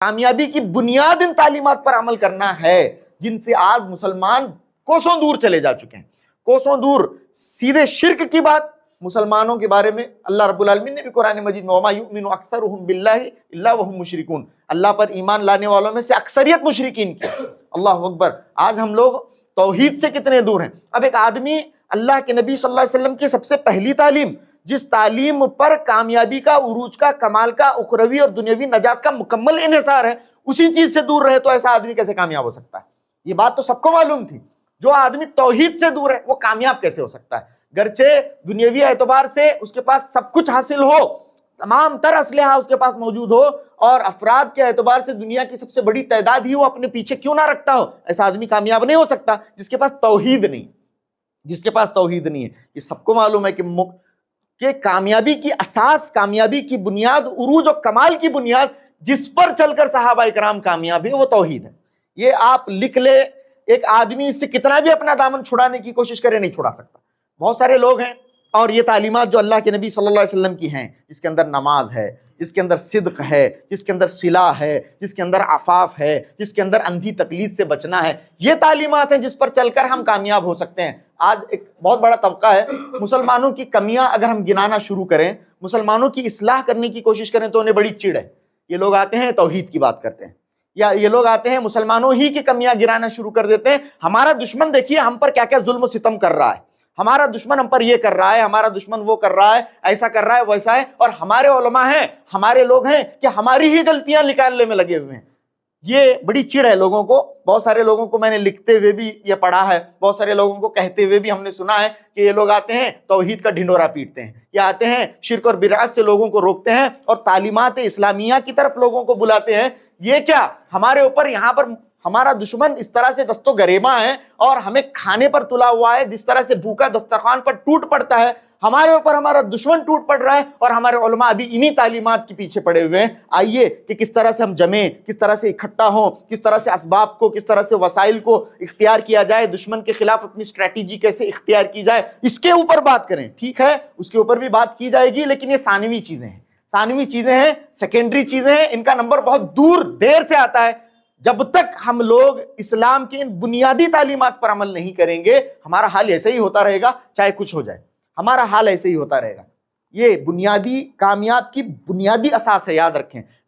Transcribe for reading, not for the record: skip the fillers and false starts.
کامیابی کی بنیاد ان تعلیمات پر عمل کرنا ہے جن سے آج مسلمان کوسوں دور چلے جا چکے ہیں، کوسوں دور۔ سیدھے شرک کی بات مسلمانوں کے بارے میں اللہ رب العالمین نے بھی قرآن مجید میں وَمَا يُؤْمِنُ أَكْثَرُهُم بِاللَّهِ إِلَّا وَهُم مُشْرِكُونَ، اللہ پر ایمان لانے والوں میں سے اکثریت مشرکین کی۔ اللہ اکبر، آج ہم لوگ توحید سے کتنے دور ہیں۔ اب ایک آدمی اللہ کے نبی صلی اللہ علیہ وسلم کی سب سے پہلی تعلیم، جس تعلیم پر کامیابی کا، عروج کا، کمال کا، اخروی اور دنیاوی نجات کا مکمل انحصار ہے، اسی چیز سے دور رہے تو ایسا آدمی کیسے کامیاب ہو سکتا ہے؟ یہ بات تو سب کو معلوم تھی۔ جو آدمی توحید سے دور ہے وہ کامیاب کیسے ہو سکتا ہے؟ گرچہ دنیاوی اعتبار سے اس کے پاس سب کچھ حاصل ہو، تمام تر اسلحہ اس کے پاس موجود ہو، اور افراد کے اعتبار سے دنیا کی سب سے بڑی تعداد ہی وہ اپنے پیچھے کیوں نہ رکھتا ہو، ایسا آدمی کامیاب نہیں ہو سکتا جس کے پاس توحید نہیں، جس کے پاس توحید نہیں ہے۔ یہ سب کو معلوم ہے کہ کامیابی کی اساس، کامیابی کی بنیاد، عروج و کمال کی بنیاد جس پر چل کر صحابہ کرام کامیاب ہیں وہ توحید ہے۔ یہ آپ لکھ لے، ایک آدمی اس سے کتنا بھی اپنا دامن چھڑانے کی کوشش کرے نہیں چھڑا سکتا۔ بہت سارے لوگ ہیں، اور یہ تعلیمات جو اللہ کے نبی صلی اللہ علیہ وسلم کی ہیں، جس کے اندر نماز ہے، جس کے اندر صدق ہے، جس کے اندر صلہ ہے، جس کے اندر عفاف ہے، جس کے اندر اندھی تقلید سے بچنا ہے، یہ تعلیمات ہیں جس پر چل کر ہم کامیاب ہو سکتے ہیں۔ آج ایک بہت بڑا طبقہ ہے، مسلمانوں کی کمیاں اگر ہم گنانا شروع کریں، مسلمانوں کی اصلاح کرنے کی کوشش کریں تو انہیں بڑی چڑ ہے۔ یہ لوگ آتے ہیں توحید کی بات کرتے ہیں، یا یہ لوگ آتے ہیں مسلمانوں ہی کی کمیاں گرانا شروع کر دیتے ہیں۔ ہمارا دشمن دیکھیے ہم پر کیا کیا ظلم و ستم کر رہا ہے، ہمارا دشمن ہم پر یہ کر رہا ہے، ہمارا دشمن وہ کر رہا ہے، ایسا کر رہا ہے، ویسا ہے، اور ہمارے علماء ہیں، ہمارے لوگ ہیں کہ ہماری ہی غلطیاں نکالنے میں لگے ہوئے ہیں۔ یہ بڑی چڑ ہے لوگوں کو۔ بہت سارے لوگوں کو میں نے لکھتے ہوئے بھی یہ پڑھا ہے، بہت سارے لوگوں کو کہتے ہوئے بھی ہم نے سنا ہے کہ یہ لوگ آتے ہیں توحید کا ڈھنڈورا پیٹتے ہیں، یا آتے ہیں شرک اور بدعت سے لوگوں کو روکتے ہیں اور تعلیمات اسلامیہ کی طرف لوگوں کو بلاتے ہیں۔ یہ کیا ہمارے اوپر یہاں پر ہمارا دشمن اس طرح سے دست و گریباں ہے اور ہمیں کھانے پر تلا ہوا ہے، جس طرح سے بھوکا دسترخوان پر ٹوٹ پڑتا ہے، ہمارے اوپر ہمارا دشمن ٹوٹ پڑ رہا ہے، اور ہمارے علماء ابھی انہی تعلیمات کے پیچھے پڑے ہوئے ہیں۔ آئیے کہ کس طرح سے ہم جمیں، کس طرح سے اکٹھا ہوں، کس طرح سے اسباب کو، کس طرح سے وسائل کو اختیار کیا جائے، دشمن کے خلاف اپنی اسٹریٹجی کیسے اختیار کی جائے، اس کے اوپر بات کریں۔ ٹھیک ہے، اس کے اوپر بھی بات کی جائے گی، لیکن یہ ثانوی چیزیں ہیں، ثانوی چیزیں ہیں، سیکنڈری چیزیں ہیں، ان کا نمبر بہت دور دیر سے آتا ہے۔ جب تک ہم لوگ اسلام کی ان بنیادی تعلیمات پر عمل نہیں کریں گے، ہمارا حال ایسے ہی ہوتا رہے گا، چاہے کچھ ہو جائے، ہمارا حال ایسے ہی ہوتا رہے گا۔ یہ بنیادی کامیاب کی بنیادی اساس ہے، یاد رکھیں۔